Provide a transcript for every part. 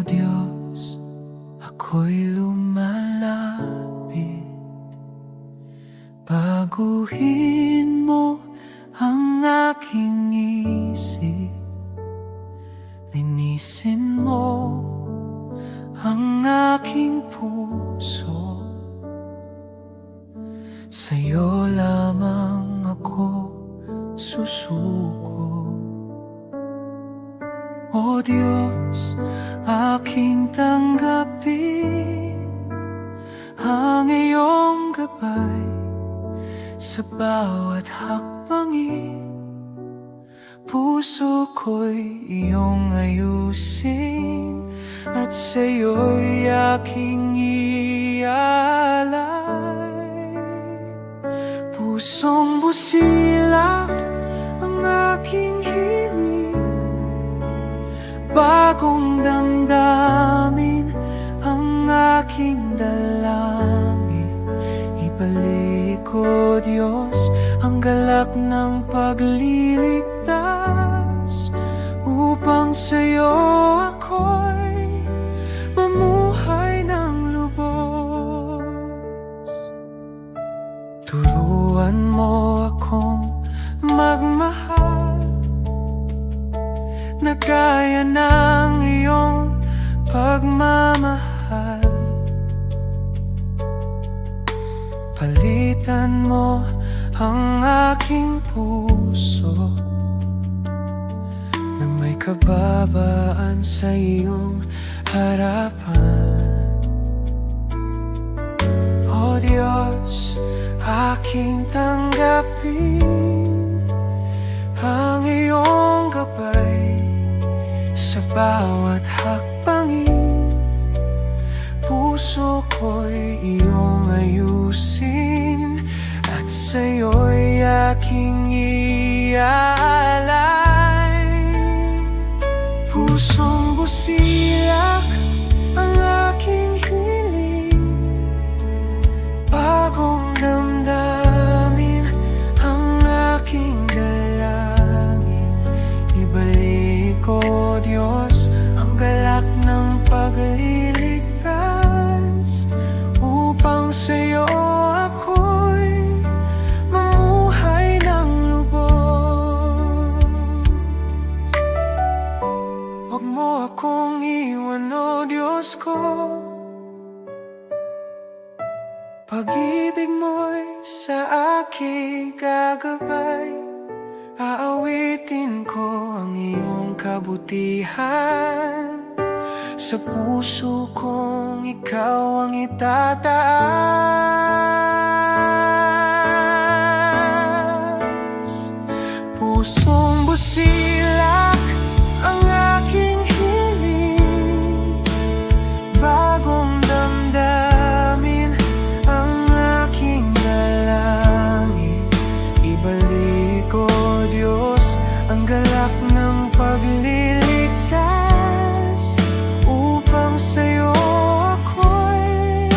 Diyos, ako'y lumalapit. Baguhin mo ang aking isip, linisin mo ang aking puso. Sa'yo lamang ako susuko. O Diyos, aking tanggapin ang iyong gabay sa bawat hakbangin. Puso ko'y iyong ayusin at sa'yo'y aking ialay. Pusong busilak ang aking hiling, bagong damdamin ang aking dalangin. Ibalik ko, Diyos, ang galak ng pagliligtas, upang sa'yo ako'y mamuhay ng lubos. Turuan mo akong magmahal na gaya ng iyong pagmamahal. Palitan mo ang aking puso na may kababaan sa iyong harapan. O Diyos, aking tanggapin ang iyong gabay sa bawat hakbangin. Puso ko'y iyong ayusin at sa'yo'y aking ialay. Pusong busilak ang aking hiling, bagong damdamin ang aking dalangin. Ibalik ko, Diyos, ang galak ng pagliligtas, upang sa'yo ako'y mamuhay ng lubos. Huwag mo akong iwan, o Diyos ko. Pag-ibig mo'y sa aking gagabay. Aawitin ko ang iyong kabutihan, sa puso kong ikaw ang itataas. Pusong busilak ang aking hiling, bagong damdamin ang aking dalangin. Ibalik ko, Diyos, ang galak ng pagliligtas, upang sa'yo ako'y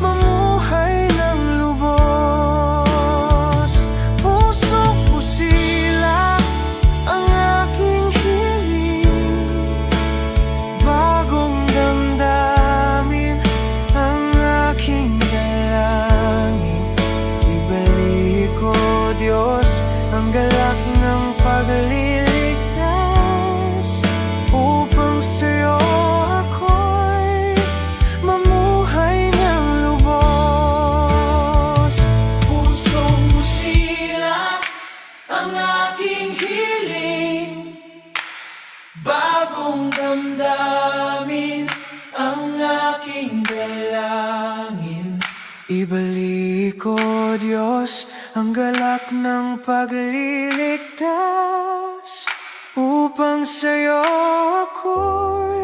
mamuhay ng lubos. Pusong busilak ang aking hiling, bagong damdamin ang aking dalangin. Ibalik ko, Diyos, ang galak ng pagliligtas, upang sa'yo ako'y mamuhay ng lubos. Pusong busilak ang aking hiling, bagong damdamin ang aking dalangin. Ibalik ko, Diyos, ang galak ng pagliligtas, upang sa'yo ako'y